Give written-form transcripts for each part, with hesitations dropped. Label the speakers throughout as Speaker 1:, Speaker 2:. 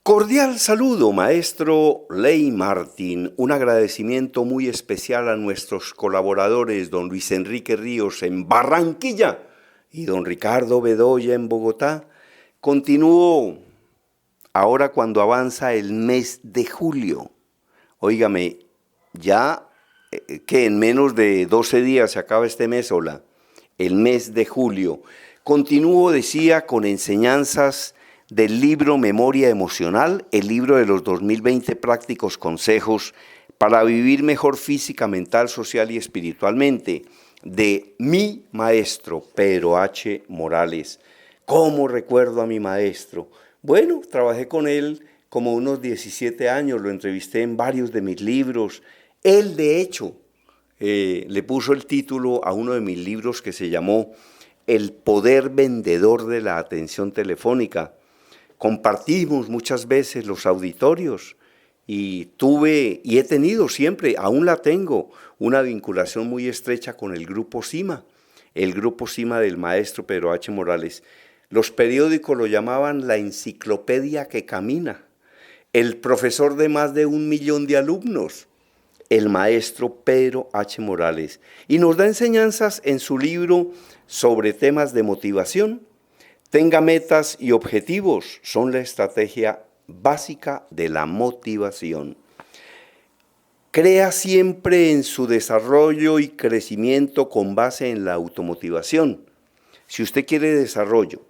Speaker 1: Cordial saludo, maestro Ley Martín. Un agradecimiento muy especial a nuestros colaboradores, don Luis Enrique Ríos en Barranquilla y don Ricardo Bedoya en Bogotá. Continúo ahora cuando avanza el mes de julio. Óigame, ya que en menos de 12 días se acaba este mes, el mes de julio. Continúo, decía, con enseñanzas del libro Memoria Emocional, el libro de los 2020 prácticos consejos para vivir mejor física, mental, social y espiritualmente, de mi maestro Pedro H. Morales. ¿Cómo recuerdo a mi maestro? Bueno, trabajé con él como unos 17 años, lo entrevisté en varios de mis libros. Él, de hecho, le puso el título a uno de mis libros que se llamó El poder vendedor de la atención telefónica. Compartimos muchas veces los auditorios y tuve y he tenido siempre, aún la tengo, una vinculación muy estrecha con el Grupo CIMA del maestro Pedro H. Morales. Los periódicos lo llamaban la enciclopedia que camina, el profesor de más de 1 millón de alumnos, el maestro Pedro H. Morales, y nos da enseñanzas en su libro sobre temas de motivación. Tenga metas y objetivos, son la estrategia básica de la motivación. Crea siempre en su desarrollo y crecimiento con base en la automotivación. Si usted quiere desarrollo,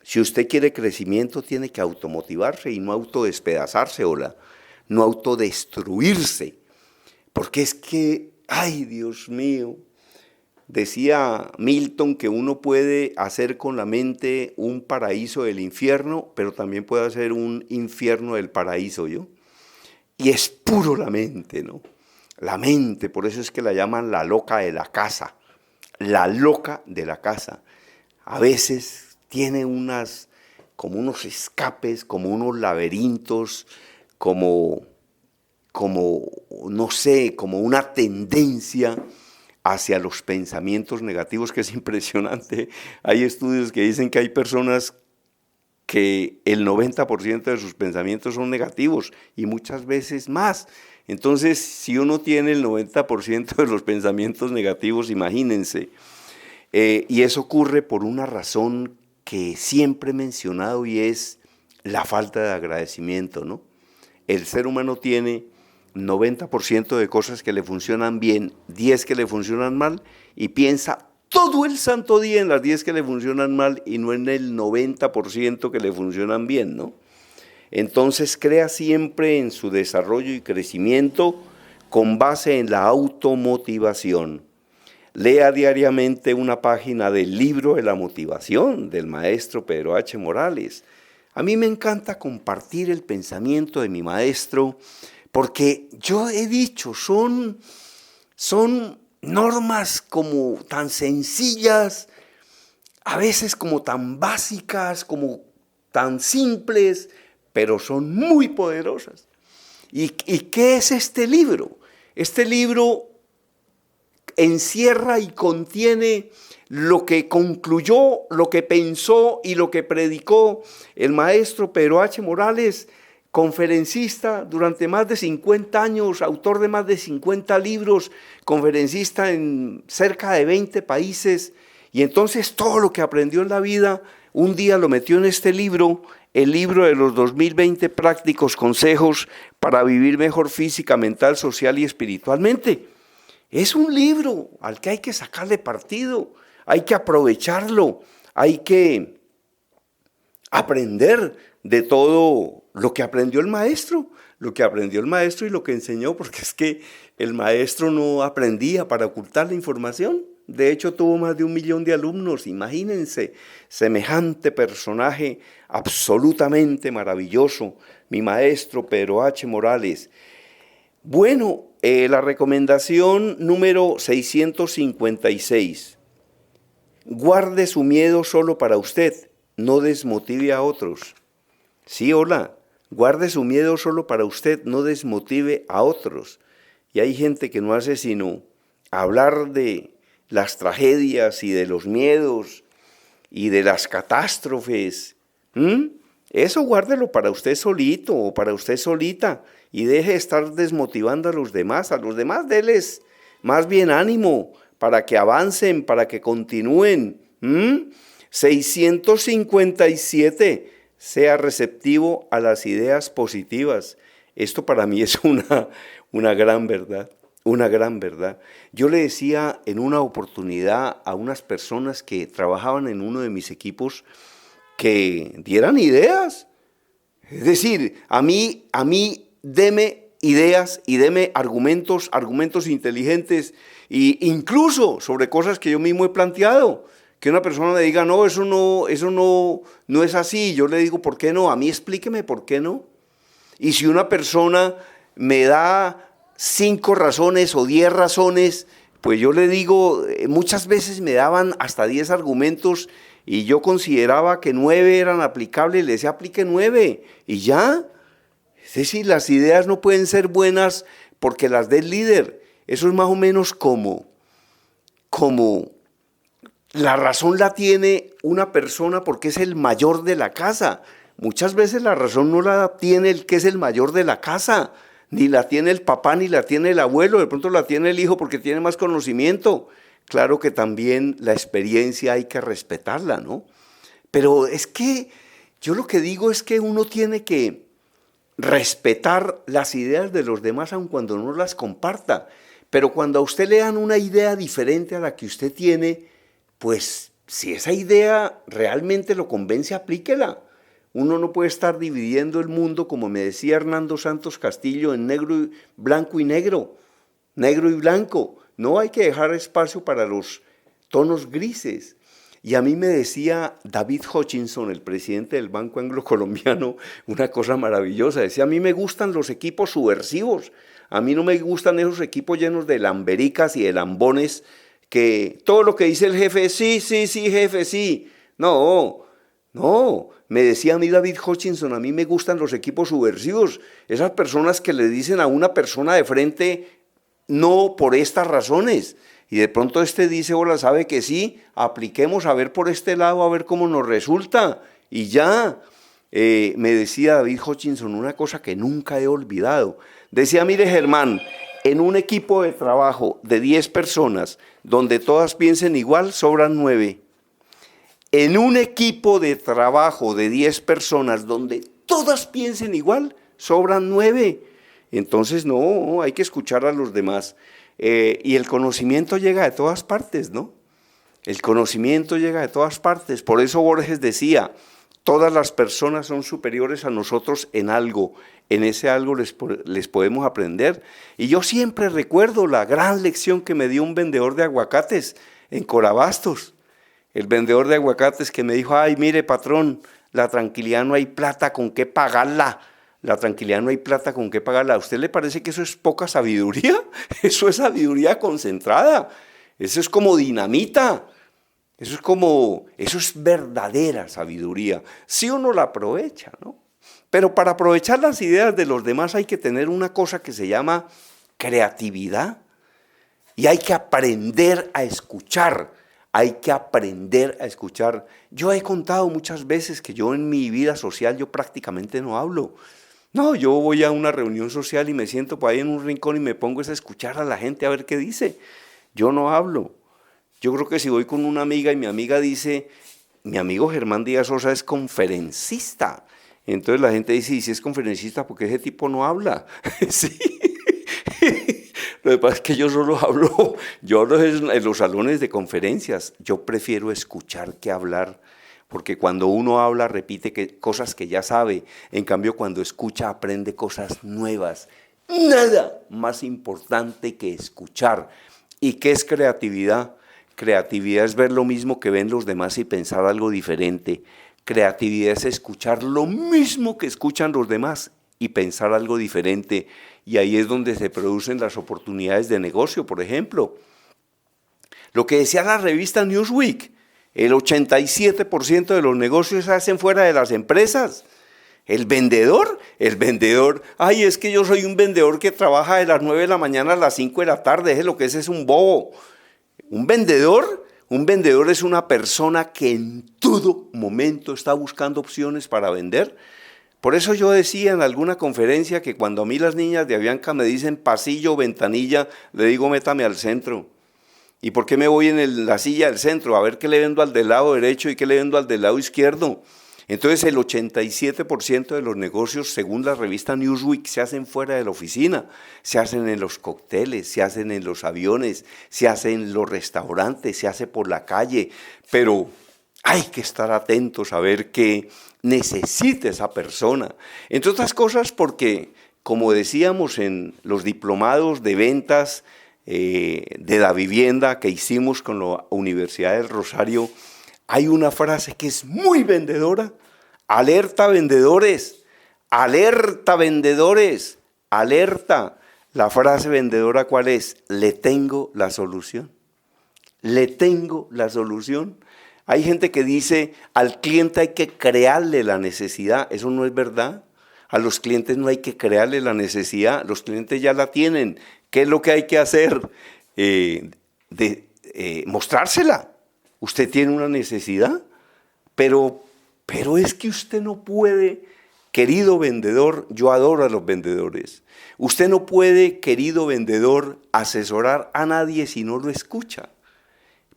Speaker 1: si usted quiere crecimiento, tiene que automotivarse y no autodespedazarse, no autodestruirse. Porque es que, ay Dios mío, decía Milton que uno puede hacer con la mente un paraíso del infierno, pero también puede hacer un infierno del paraíso, ¿yo? Y es puro la mente, ¿no? La mente, por eso es que la llaman la loca de la casa, la loca de la casa. A veces tiene como unos escapes, como unos laberintos, como no sé, como una tendencia hacia los pensamientos negativos, que es impresionante. Hay estudios que dicen que hay personas que el 90% de sus pensamientos son negativos y muchas veces más. Entonces, si uno tiene el 90% de los pensamientos negativos, imagínense. Y eso ocurre por una razón que siempre he mencionado y es la falta de agradecimiento, ¿no? El ser humano tiene 90% de cosas que le funcionan bien, 10 que le funcionan mal, y piensa todo el santo día en las 10 que le funcionan mal y no en el 90% que le funcionan bien, ¿no? Entonces crea siempre en su desarrollo y crecimiento con base en la automotivación. Lea diariamente una página del libro de la motivación del maestro Pedro H. Morales. A mí me encanta compartir el pensamiento de mi maestro, porque yo he dicho, son normas como tan sencillas, a veces como tan básicas, como tan simples, pero son muy poderosas. ¿Y qué es este libro? Este libro encierra y contiene lo que concluyó, lo que pensó y lo que predicó el maestro Pedro H. Morales, conferencista durante más de 50 años, autor de más de 50 libros, conferencista en cerca de 20 países, y entonces todo lo que aprendió en la vida, un día lo metió en este libro, el libro de los 2020 prácticos consejos para vivir mejor física, mental, social y espiritualmente. Es un libro al que hay que sacarle partido, hay que aprovecharlo, hay que aprender de todo lo que aprendió el maestro y lo que enseñó, porque es que el maestro no aprendía para ocultar la información. De hecho, tuvo más de 1 millón de alumnos. Imagínense, semejante personaje absolutamente maravilloso, mi maestro Pedro H. Morales. Bueno, la recomendación número 656. Guarde su miedo solo para usted, no desmotive a otros. Sí, guarde su miedo solo para usted, no desmotive a otros. Y hay gente que no hace sino hablar de las tragedias y de los miedos y de las catástrofes, Eso guárdelo para usted solito o para usted solita y deje de estar desmotivando a los demás. A los demás déles más bien ánimo para que avancen, para que continúen. 657. Sea receptivo a las ideas positivas. Esto para mí es una gran verdad, una gran verdad. Yo le decía en una oportunidad a unas personas que trabajaban en uno de mis equipos que dieran ideas. Es decir, a mí deme ideas y deme argumentos inteligentes, e incluso sobre cosas que yo mismo he planteado. Que una persona me diga, no, eso no es así. Yo le digo, ¿por qué no? A mí explíqueme por qué no. Y si una persona me da 5 razones o 10 razones, pues yo le digo, muchas veces me daban hasta 10 argumentos y yo consideraba que 9 eran aplicables, le decía, aplique 9 y ya. Es decir, las ideas no pueden ser buenas porque las dé el líder. Eso es más o menos como la razón la tiene una persona porque es el mayor de la casa. Muchas veces la razón no la tiene el que es el mayor de la casa, ni la tiene el papá, ni la tiene el abuelo, de pronto la tiene el hijo porque tiene más conocimiento. Claro que también la experiencia hay que respetarla, ¿no? Pero es que yo lo que digo es que uno tiene que respetar las ideas de los demás aun cuando no las comparta. Pero cuando a usted le dan una idea diferente a la que usted tiene, pues si esa idea realmente lo convence, aplíquela. Uno no puede estar dividiendo el mundo, como me decía Hernando Santos Castillo, en blanco y negro, negro y blanco. No, hay que dejar espacio para los tonos grises. Y a mí me decía David Hutchinson, el presidente del Banco Anglo Colombiano, una cosa maravillosa. Decía, a mí me gustan los equipos subversivos. A mí no me gustan esos equipos llenos de lambericas y de lambones que todo lo que dice el jefe, sí, jefe, sí. No, me decía a mí David Hutchinson, a mí me gustan los equipos subversivos, esas personas que le dicen a una persona de frente, no por estas razones, y de pronto dice, hola, sabe que sí, apliquemos a ver por este lado, a ver cómo nos resulta, y ya. Me decía David Hutchinson una cosa que nunca he olvidado, decía, mire Germán, en un equipo de trabajo de 10 personas, donde todas piensen igual, sobran 9. En un equipo de trabajo de 10 personas, donde todas piensen igual, sobran 9. Entonces, no, hay que escuchar a los demás. Y el conocimiento llega de todas partes, ¿no? El conocimiento llega de todas partes. Por eso Borges decía, todas las personas son superiores a nosotros en algo. En ese algo les podemos aprender. Y yo siempre recuerdo la gran lección que me dio un vendedor de aguacates en Corabastos. El vendedor de aguacates que me dijo, ay, mire, patrón, la tranquilidad no hay plata con qué pagarla. La tranquilidad no hay plata con qué pagarla. ¿A usted le parece que eso es poca sabiduría? Eso es sabiduría concentrada. Eso es como dinamita. Eso es verdadera sabiduría. Si uno la aprovecha, ¿no? Pero para aprovechar las ideas de los demás hay que tener una cosa que se llama creatividad. Y hay que aprender a escuchar. Hay que aprender a escuchar. Yo he contado muchas veces que yo en mi vida social yo prácticamente no hablo. No, yo voy a una reunión social y me siento por ahí en un rincón y me pongo a escuchar a la gente a ver qué dice. Yo no hablo. Yo creo que si voy con una amiga y mi amiga dice, mi amigo Germán Díaz Sosa es conferencista. Entonces la gente dice, ¿y si es conferencista, por qué ese tipo no habla? Sí. Lo que pasa es que yo solo hablo, yo hablo en los salones de conferencias. Yo prefiero escuchar que hablar, porque cuando uno habla repite cosas que ya sabe. En cambio, cuando escucha aprende cosas nuevas. Nada más importante que escuchar. ¿Y qué es creatividad? Creatividad es ver lo mismo que ven los demás y pensar algo diferente. Creatividad es escuchar lo mismo que escuchan los demás y pensar algo diferente. Y ahí es donde se producen las oportunidades de negocio, por ejemplo. Lo que decía la revista Newsweek, el 87% de los negocios se hacen fuera de las empresas. El vendedor, ay, es que yo soy un vendedor que trabaja de las 9 de la mañana a las 5 de la tarde, es lo que es un bobo. Un vendedor Un vendedor es una persona que en todo momento está buscando opciones para vender. Por eso yo decía en alguna conferencia que cuando a mí las niñas de Avianca me dicen pasillo o ventanilla, le digo métame al centro. ¿Y por qué me voy en la silla del centro? A ver qué le vendo al del lado derecho y qué le vendo al del lado izquierdo. Entonces el 87% de los negocios, según la revista Newsweek, se hacen fuera de la oficina. Se hacen en los cócteles, se hacen en los aviones, se hacen en los restaurantes, se hace por la calle. Pero hay que estar atentos a ver qué necesita esa persona. Entre otras cosas porque, como decíamos en los diplomados de ventas de la vivienda que hicimos con la Universidad del Rosario, hay una frase que es muy vendedora. Alerta vendedores, alerta vendedores, alerta. La frase vendedora, ¿cuál es? Le tengo la solución. Le tengo la solución. Hay gente que dice, al cliente hay que crearle la necesidad. Eso no es verdad. A los clientes no hay que crearle la necesidad. Los clientes ya la tienen. ¿Qué es lo que hay que hacer? Mostrársela. Usted tiene una necesidad, pero es que usted no puede, querido vendedor, yo adoro a los vendedores. Usted no puede, querido vendedor, asesorar a nadie si no lo escucha.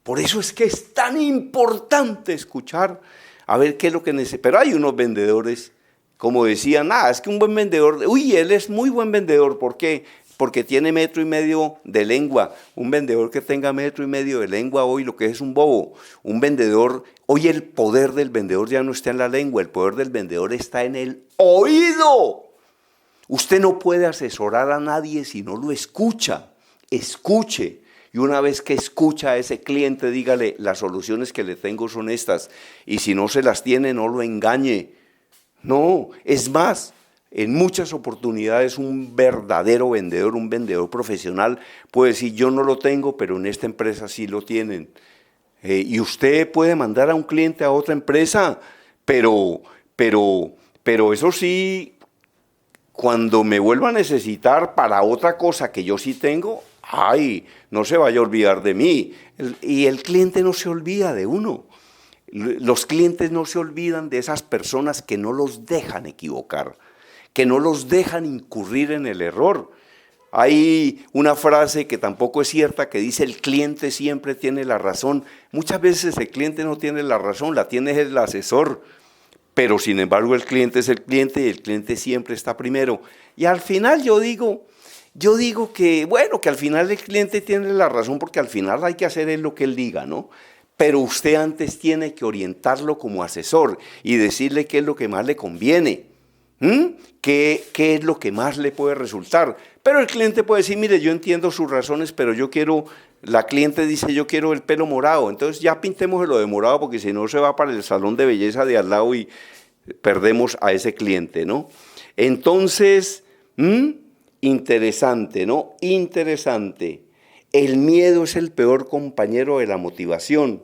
Speaker 1: Por eso es que es tan importante escuchar, a ver qué es lo que necesita. Pero hay unos vendedores, como decían, es que un buen vendedor, él es muy buen vendedor, ¿por qué? Porque tiene 1,5 metros de lengua. Un vendedor que tenga 1,5 metros de lengua hoy lo que es un bobo. Un vendedor, hoy el poder del vendedor ya no está en la lengua, el poder del vendedor está en el oído. Usted no puede asesorar a nadie si no lo escucha. Escuche. Y una vez que escucha a ese cliente, dígale, las soluciones que le tengo son estas. Y si no se las tiene, no lo engañe. No, es más, en muchas oportunidades un verdadero vendedor, un vendedor profesional puede decir, yo no lo tengo, pero en esta empresa sí lo tienen. Y usted puede mandar a un cliente a otra empresa, pero eso sí, cuando me vuelva a necesitar para otra cosa que yo sí tengo, no se vaya a olvidar de mí. Y el cliente no se olvida de uno. Los clientes no se olvidan de esas personas que no los dejan equivocar, que no los dejan incurrir en el error. Hay una frase que tampoco es cierta que dice el cliente siempre tiene la razón. Muchas veces el cliente no tiene la razón, la tiene el asesor. Pero sin embargo el cliente es el cliente y el cliente siempre está primero. Y al final yo digo que, bueno, que al final el cliente tiene la razón porque al final hay que hacer lo que él diga, ¿no? Pero usted antes tiene que orientarlo como asesor y decirle qué es lo que más le conviene, qué es lo que más le puede resultar. Pero el cliente puede decir, mire, yo entiendo sus razones, pero la cliente dice, yo quiero el pelo morado, entonces ya pintemos lo de morado porque si no se va para el salón de belleza de al lado y perdemos a ese cliente, ¿no? Entonces, interesante, ¿no? Interesante. El miedo es el peor compañero de la motivación.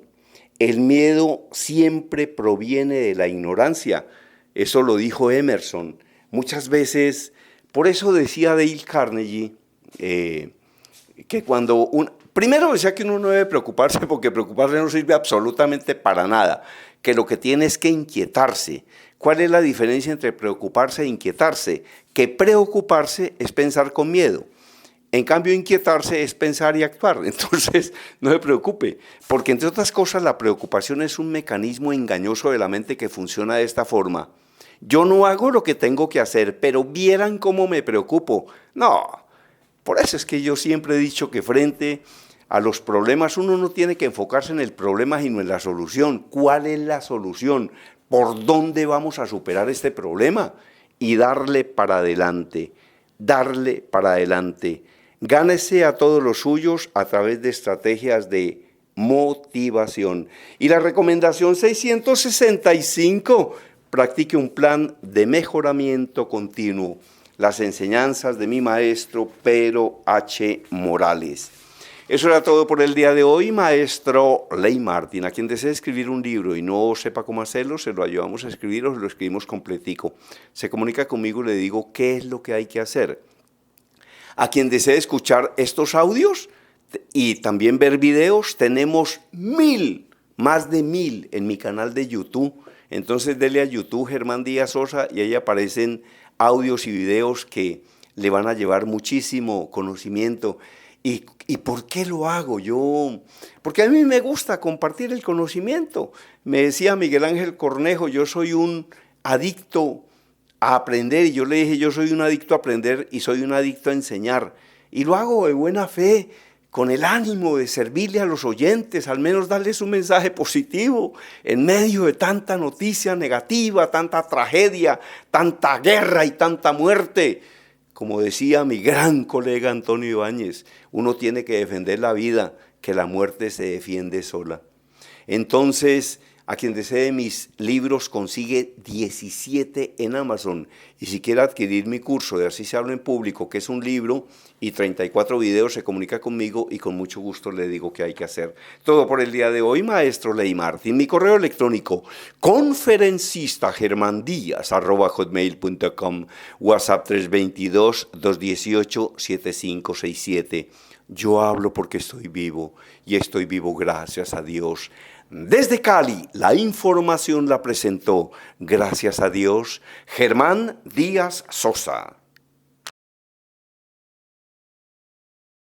Speaker 1: El miedo siempre proviene de la ignorancia. Eso lo dijo Emerson. Muchas veces, por eso decía Dale Carnegie, que primero decía que uno no debe preocuparse porque preocuparse no sirve absolutamente para nada, que lo que tiene es que inquietarse. ¿Cuál es la diferencia entre preocuparse e inquietarse? Que preocuparse es pensar con miedo. En cambio, inquietarse es pensar y actuar. Entonces, no se preocupe, porque entre otras cosas, la preocupación es un mecanismo engañoso de la mente que funciona de esta forma. Yo no hago lo que tengo que hacer, pero vieran cómo me preocupo. No, por eso es que yo siempre he dicho que frente a los problemas uno no tiene que enfocarse en el problema, sino en la solución. ¿Cuál es la solución? ¿Por dónde vamos a superar este problema? Y darle para adelante, darle para adelante. Gánese a todos los suyos a través de estrategias de motivación. Y la recomendación 665, practique un plan de mejoramiento continuo. Las enseñanzas de mi maestro Pedro H. Morales. Eso era todo por el día de hoy, maestro Ley Martin. A quien desee escribir un libro y no sepa cómo hacerlo, se lo ayudamos a escribir o se lo escribimos completico. Se comunica conmigo y le digo qué es lo que hay que hacer. A quien desee escuchar estos audios, y también ver videos. Tenemos más de 1000 en mi canal de YouTube. Entonces dele a YouTube Germán Díaz Sosa y ahí aparecen audios y videos que le van a llevar muchísimo conocimiento. ¿Y por qué lo hago? Porque a mí me gusta compartir el conocimiento. Me decía Miguel Ángel Cornejo, yo soy un adicto a aprender, y yo le dije, yo soy un adicto a aprender y soy un adicto a enseñar. Y lo hago de buena fe, con el ánimo de servirle a los oyentes, al menos darles un mensaje positivo en medio de tanta noticia negativa, tanta tragedia, tanta guerra y tanta muerte. Como decía mi gran colega Antonio Ibáñez, uno tiene que defender la vida, que la muerte se defiende sola. Entonces, a quien desee mis libros consigue 17 en Amazon. Y si quiere adquirir mi curso de Así se habla en público, que es un libro y 34 videos, se comunica conmigo y con mucho gusto le digo qué hay que hacer. Todo por el día de hoy, maestro Ley Martín. Mi correo electrónico, conferencistas@hotmail.com, WhatsApp 322-218-7567. Yo hablo porque estoy vivo y estoy vivo gracias a Dios. Desde Cali, la información la presentó, gracias a Dios, Germán Díaz Sosa.